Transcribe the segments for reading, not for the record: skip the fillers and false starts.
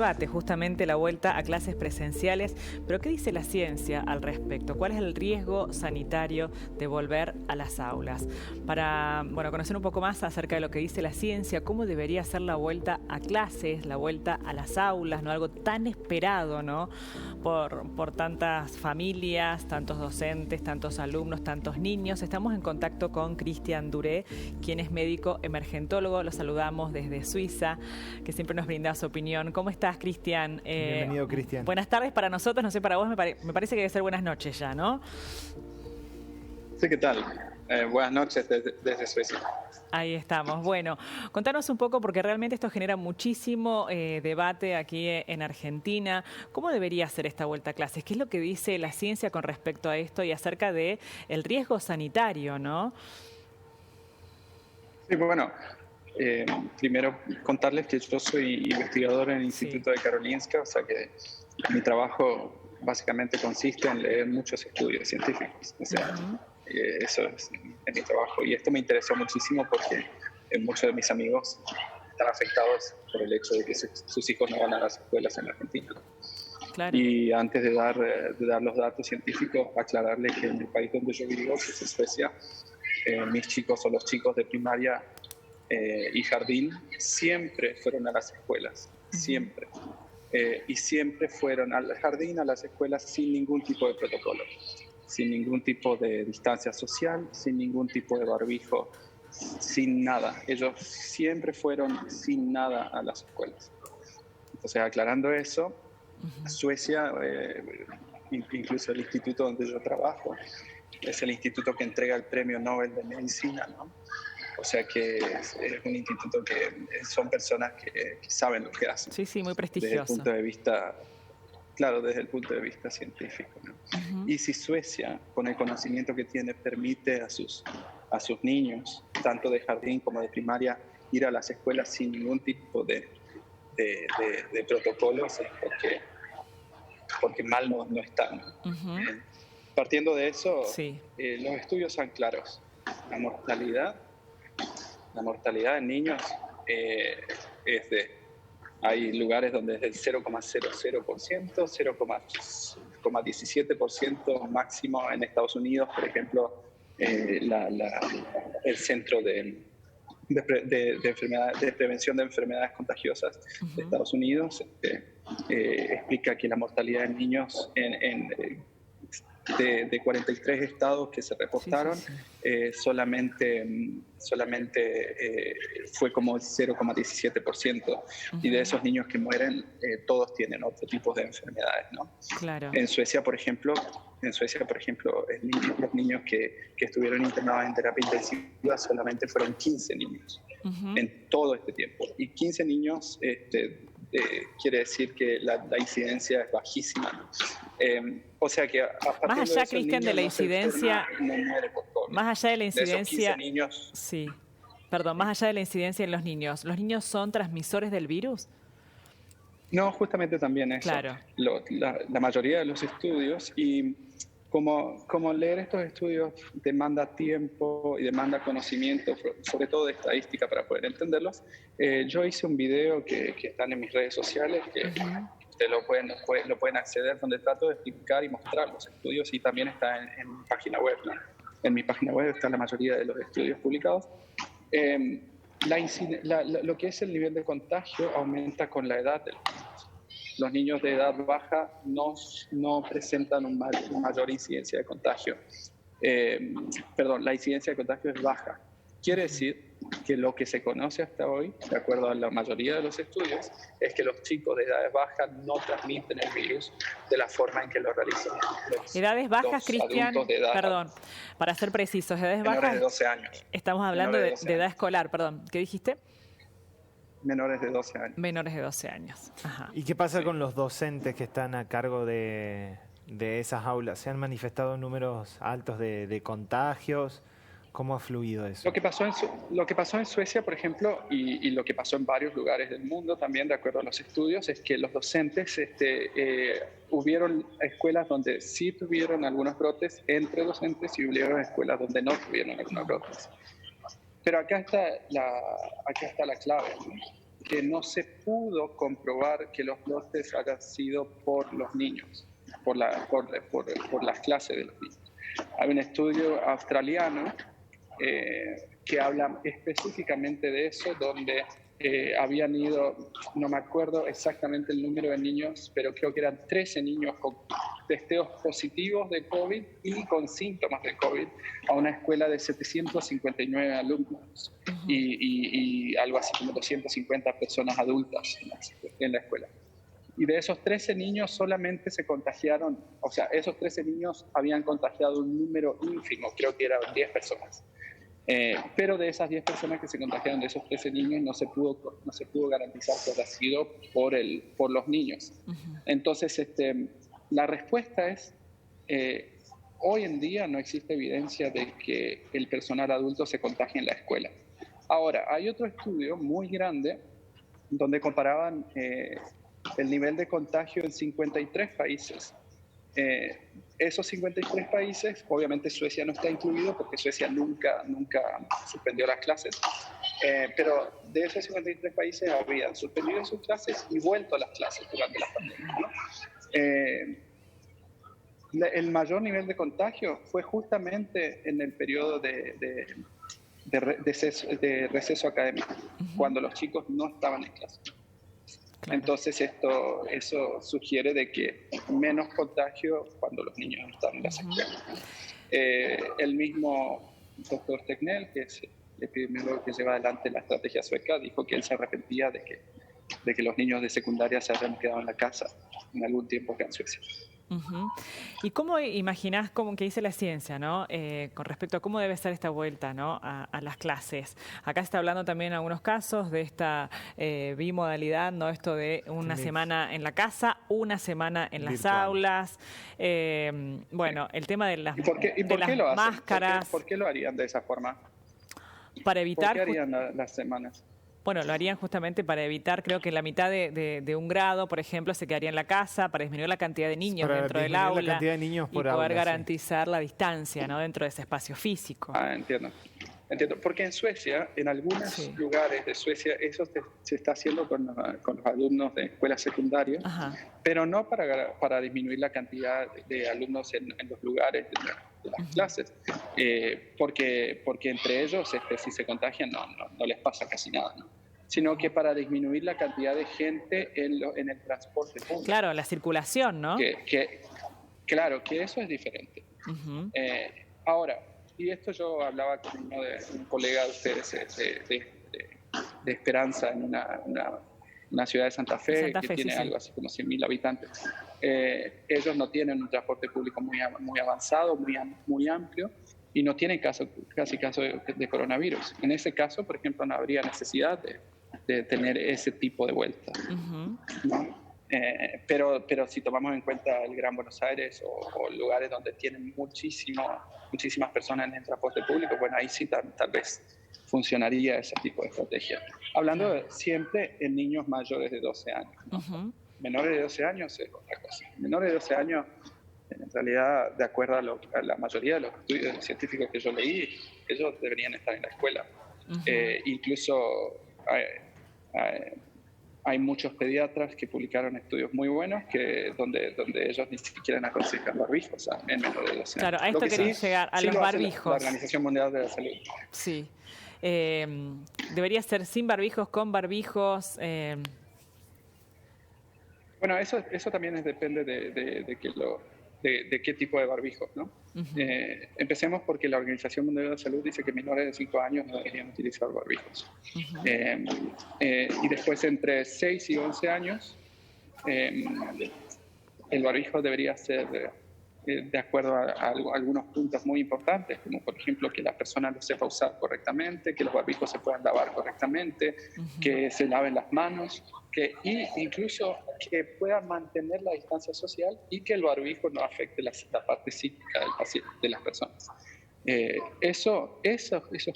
debate justamente la vuelta a clases presenciales, pero ¿qué dice la ciencia al respecto? ¿Cuál es el riesgo sanitario de volver a las aulas? Para conocer un poco más acerca de lo que dice la ciencia, cómo debería ser la vuelta a clases, la vuelta a las aulas, ¿no? Algo tan esperado, ¿no? Por tantas familias, tantos docentes, tantos alumnos, tantos niños. Estamos en contacto con Cristian Duré, quien es médico emergentólogo. Lo saludamos desde Suiza, que siempre nos brinda su opinión. ¿Cómo estás, Cristian? Bienvenido, Cristian. Buenas tardes para nosotros, no sé, para vos me parece que debe ser buenas noches ya, ¿no? Sí, ¿qué tal? Buenas noches desde Suiza. Ahí estamos. Bueno, contanos un poco, porque realmente esto genera muchísimo debate aquí en Argentina. ¿Cómo debería ser esta vuelta a clases? ¿Qué es lo que dice la ciencia con respecto a esto y acerca de el riesgo sanitario, no? Sí, bueno, primero contarles que yo soy investigador en el Instituto de Karolinska, o sea que mi trabajo básicamente consiste en leer muchos estudios científicos. O sea, eso es mi trabajo. Y esto me interesó muchísimo porque muchos de mis amigos están afectados por el hecho de que sus hijos no van a las escuelas en Argentina. Claro. Y antes de dar los datos científicos, aclararles que en el país donde yo vivo, que es en Suecia, mis chicos o los chicos de primaria y jardín siempre fueron a las escuelas, siempre. Y siempre fueron al jardín, a las escuelas sin ningún tipo de protocolo, sin ningún tipo de distancia social, sin ningún tipo de barbijo, sin nada. Ellos siempre fueron sin nada a las escuelas. Entonces, aclarando eso, Suecia, incluso el instituto donde yo trabajo, es el instituto que entrega el Premio Nobel de Medicina, ¿no? O sea que es un instituto que son personas que saben lo que hacen. Sí, sí, muy prestigioso. Desde el punto de vista, claro, desde el punto de vista científico, ¿no? Y si Suecia, con el conocimiento que tiene, permite a sus niños, tanto de jardín como de primaria, ir a las escuelas sin ningún tipo de protocolos, es porque mal no están. Partiendo de eso, sí. Los estudios son claros. La mortalidad en niños hay lugares donde es del 0,00%, 0,17% máximo. En Estados Unidos, por ejemplo, el Centro de Prevención de Enfermedades Contagiosas de Estados Unidos explica que la mortalidad en niños de 43 estados que se reportaron, solamente fue como el 0,17%. Y de esos niños que mueren, todos tienen otro tipo de enfermedades, ¿no? Claro. En Suecia, por ejemplo, los niños que estuvieron internados en terapia intensiva solamente fueron 15 niños en todo este tiempo. Y 15 niños quiere decir que la incidencia es bajísima, ¿no? O sea que más allá, Cristian, de la incidencia, más allá de la incidencia, niños, sí, perdón, más allá de la incidencia en ¿los niños son transmisores del virus? No, justamente también eso. Claro. La mayoría de los estudios, y como leer estos estudios demanda tiempo y demanda conocimiento, sobre todo de estadística para poder entenderlos, yo hice un video que están en mis redes sociales, que ustedes lo pueden acceder, donde trato de explicar y mostrar los estudios, y también está en mi página web, ¿no? En mi página web está la mayoría de los estudios publicados. Lo que es el nivel de contagio aumenta con la edad de los niños. Los niños de edad baja no presentan una mayor incidencia de contagio. La incidencia de contagio es baja. Quiere decir que lo que se conoce hasta hoy, de acuerdo a la mayoría de los estudios, es que los chicos de edades bajas no transmiten el virus de la forma en que lo realizan edades bajas, Cristian, perdón, para ser precisos, edades bajas, menores de 12 años. Estamos hablando de edad escolar, perdón, ¿qué dijiste? Menores de 12 años. Menores de 12 años. Ajá. ¿Y qué pasa con los docentes que están a cargo de esas aulas? ¿Se han manifestado números altos de contagios? ¿Cómo ha fluido eso? Lo que pasó en Suecia, por ejemplo, y lo que pasó en varios lugares del mundo también, de acuerdo a los estudios, es que los docentes, hubieron escuelas donde sí tuvieron algunos brotes entre docentes y hubieron escuelas donde no tuvieron algunos brotes. Pero acá está la clave, ¿no? que no se pudo comprobar que los brotes hayan sido por los niños, por las clases de los niños. Hay un estudio australiano que habla específicamente de eso, donde habían ido, no me acuerdo exactamente el número de niños, pero creo que eran 13 niños con testeos positivos de COVID y con síntomas de COVID a una escuela de 759 alumnos y algo así como 250 personas adultas en la escuela. Y de esos 13 niños solamente se contagiaron, o sea, esos 13 niños habían contagiado un número ínfimo, creo que eran 10 personas. Pero de esas 10 personas que se contagiaron, de esos 13 niños, no se pudo garantizar que haya sido por los niños. Entonces, la respuesta es, hoy en día no existe evidencia de que el personal adulto se contagie en la escuela. Ahora, hay otro estudio muy grande donde comparaban el nivel de contagio en 53 países. Esos 53 países, obviamente Suecia no está incluido porque Suecia nunca suspendió las clases, pero de esos 53 países habían suspendido sus clases y vuelto a las clases durante la pandemia, ¿no? El mayor nivel de contagio fue justamente en el periodo de receso académico, cuando los chicos no estaban en clase. Claro. Entonces eso sugiere de que menos contagio cuando los niños están en las escuelas. El mismo doctor Tegnell, que es el epidemiólogo que lleva adelante la estrategia sueca, dijo que él se arrepentía de que los niños de secundaria se hayan quedado en la casa en algún tiempo acá en Suecia. ¿Y cómo imaginás que dice la ciencia, ¿no? Con respecto a cómo debe ser esta vuelta, ¿no? a las clases? Acá se está hablando también en algunos casos de esta bimodalidad, ¿no? Esto de una semana en la casa, una semana en las aulas. Bueno, el tema de las, máscaras. ¿Por qué lo harían de esa forma? Para evitar. ¿Por qué harían las semanas? Bueno, lo harían justamente para evitar, creo que la mitad de un grado, por ejemplo, se quedaría en la casa para disminuir la cantidad de niños dentro del aula la cantidad de niños por y poder aula, garantizar la distancia, ¿no? Dentro de ese espacio físico. Entiendo. Porque en Suecia, en algunos lugares de Suecia, eso se está haciendo con los alumnos de escuelas secundarias, pero no para disminuir la cantidad de alumnos en los lugares de las clases, porque entre ellos, si se contagian, no les pasa casi nada, ¿no? Sino que para disminuir la cantidad de gente en el transporte público. Claro, la circulación, ¿no? Claro, que eso es diferente. Ahora, y esto yo hablaba con un colega de ustedes de Esperanza en una ciudad de Santa Fe, que tiene algo así como 100.000 habitantes. Ellos no tienen un transporte público muy avanzado, muy amplio, y no tienen casi caso de coronavirus. En ese caso, por ejemplo, no habría necesidad de tener ese tipo de vuelta, ¿no? Pero si tomamos en cuenta el Gran Buenos Aires o lugares donde tienen muchísimas personas en el transporte público, bueno, ahí sí tal vez funcionaría ese tipo de estrategia. Hablando siempre en niños mayores de 12 años, ¿no? Menores de 12 años es otra cosa. Menores de 12 años, en realidad, de acuerdo a la mayoría de los estudios científicos que yo leí, ellos deberían estar en la escuela. Incluso hay muchos pediatras que publicaron estudios muy buenos donde ellos ni siquiera aconsejan barbijos en menores de 12 años. Claro, a esto quería llegar, a los barbijos. La Organización Mundial de la Salud. Sí. Debería ser sin barbijos, con barbijos. Bueno, eso también depende de qué tipo de barbijos, ¿no? Empecemos porque la Organización Mundial de la Salud dice que menores de 5 años no deberían utilizar barbijos. Y después, entre 6 y 11 años, el barbijo debería ser de acuerdo a algunos puntos muy importantes, como por ejemplo que la persona lo sepa usar correctamente, que los barbijos se puedan lavar correctamente, que se laven las manos, y incluso que puedan mantener la distancia social y que el barbijo no afecte la parte psíquica del paciente, de las personas. Esos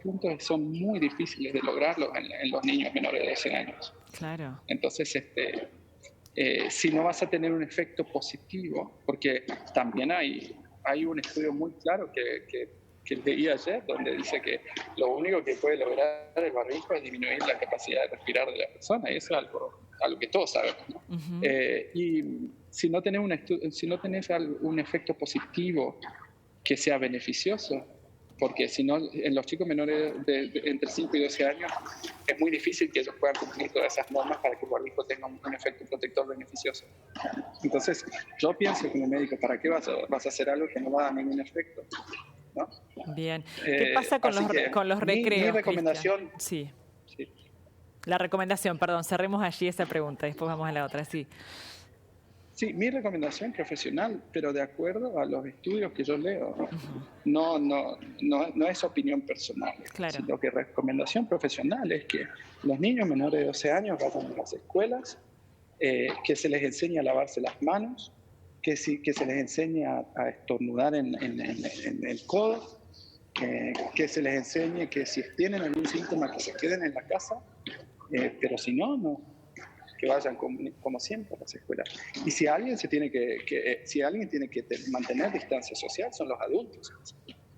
puntos son muy difíciles de lograrlos en los niños menores de 12 años. Claro. Entonces, si no vas a tener un efecto positivo, porque también hay un estudio muy claro que que leí ayer, donde dice que lo único que puede lograr el barbijo es disminuir la capacidad de respirar de la persona, y eso es algo que todos sabemos, ¿no? Uh-huh. Y si no tenés un efecto positivo que sea beneficioso, porque si no, en los chicos menores de entre 5 y 12 años es muy difícil que ellos puedan cumplir todas esas normas para que el barbijo tenga un efecto protector beneficioso. Entonces, yo pienso como médico, ¿para qué vas a hacer algo que no va a dar ningún efecto? ¿No? Bien. ¿Qué pasa con los recreos? Mi recomendación... Sí. La recomendación, perdón, cerremos allí esa pregunta, después vamos a la otra, sí. Sí, mi recomendación profesional, pero de acuerdo a los estudios que yo leo, Uh-huh. no es opinión personal, claro. Sino que recomendación profesional es que los niños menores de 12 años vayan a las escuelas, que se les enseñe a lavarse las manos, que se les enseñe a estornudar en el codo, que se les enseñe que si tienen algún síntoma que se queden en la casa, pero si no, que vayan como siempre a las escuelas. Y si alguien tiene que mantener distancia social, son los adultos.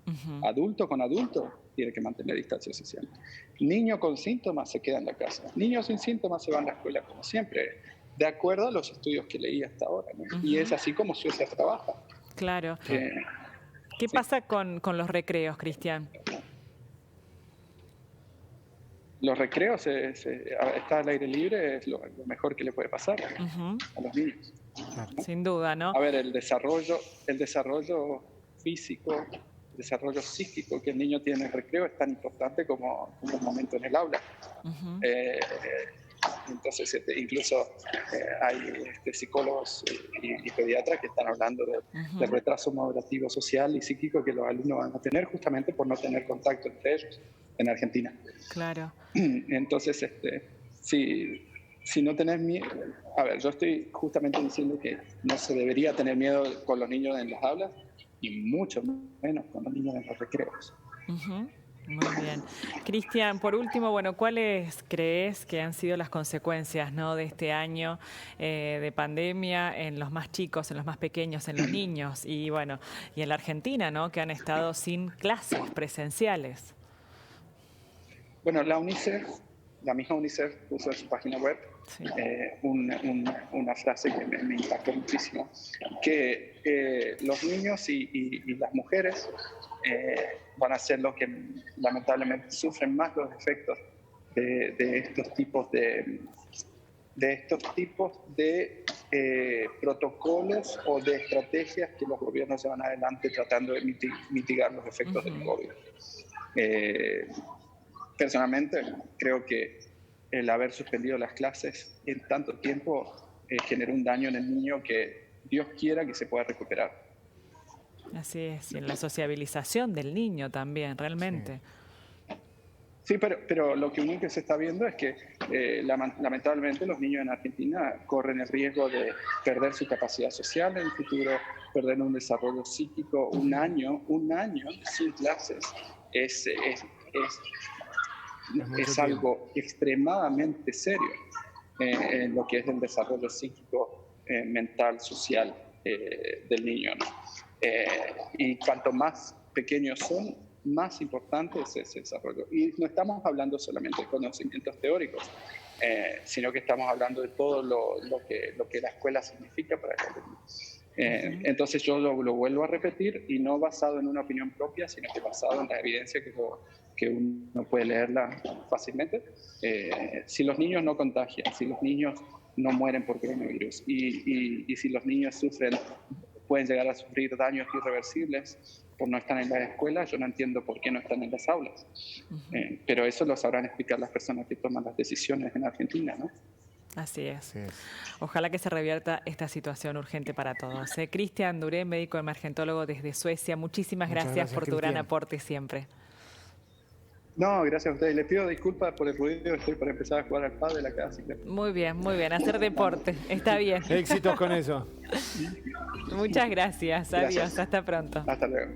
Uh-huh. Adulto con adulto tiene que mantener distancia social. Niño con síntomas se queda en la casa. Niños sin síntomas se van a la escuela como siempre, de acuerdo a los estudios que leí hasta ahora, ¿no? Uh-huh. Y es así como Suecia trabaja. Claro. ¿Qué pasa con los recreos, Cristian? Los recreos, estar al aire libre es lo mejor que le puede pasar Uh-huh. a los niños. Sin duda, ¿no? A ver, el desarrollo físico, el desarrollo psíquico que el niño tiene en el recreo es tan importante como un momento en el aula. Uh-huh. Entonces, incluso hay psicólogos y pediatras que están hablando del retraso madurativo social y psíquico que los alumnos van a tener justamente por no tener contacto entre ellos en Argentina. Claro. Entonces, si no tenés miedo... A ver, yo estoy justamente diciendo que no se debería tener miedo con los niños en las aulas y mucho menos con los niños en los recreos. Uh-huh. Muy bien. Cristian, por último, ¿cuáles crees que han sido las consecuencias, ¿no, de este año de pandemia en los más chicos, en los más pequeños, en los niños y en la Argentina, ¿no, que han estado sin clases presenciales? Bueno, la misma UNICEF puso en su página web una frase que me impactó muchísimo, que los niños y las mujeres van a ser los que lamentablemente sufren más los efectos de estos tipos de protocolos o de estrategias que los gobiernos llevan adelante tratando de mitigar los efectos del COVID. Personalmente, creo que el haber suspendido las clases en tanto tiempo generó un daño en el niño que Dios quiera que se pueda recuperar. Así es, y en la sociabilización del niño también, realmente. Sí, pero lo que único que se está viendo es que lamentablemente los niños en Argentina corren el riesgo de perder su capacidad social en el futuro, perder un desarrollo psíquico. Un año sin clases es algo extremadamente serio en lo que es el desarrollo psíquico, mental, social del niño, ¿no? Y cuanto más pequeños son, más importante es ese desarrollo. Y no estamos hablando solamente de conocimientos teóricos, sino que estamos hablando de todo lo que la escuela significa para el niño. Entonces yo lo vuelvo a repetir, y no basado en una opinión propia, sino que basado en la evidencia que uno puede leerla fácilmente. Si los niños no contagian, si los niños no mueren por coronavirus y si los niños pueden llegar a sufrir daños irreversibles por no estar en la escuela, yo no entiendo por qué no están en las aulas. Pero eso lo sabrán explicar las personas que toman las decisiones en Argentina, ¿no? Así es. Ojalá que se revierta esta situación urgente para todos. Cristian Duré, médico emergentólogo desde Suecia, muchas gracias por tu gran aporte siempre. No, gracias a ustedes. Les pido disculpas por el ruido, estoy para empezar a jugar al pádel acá. Así que... Muy bien, hacer deporte, está bien. Éxitos con eso. Muchas gracias, adiós, hasta pronto. Hasta luego.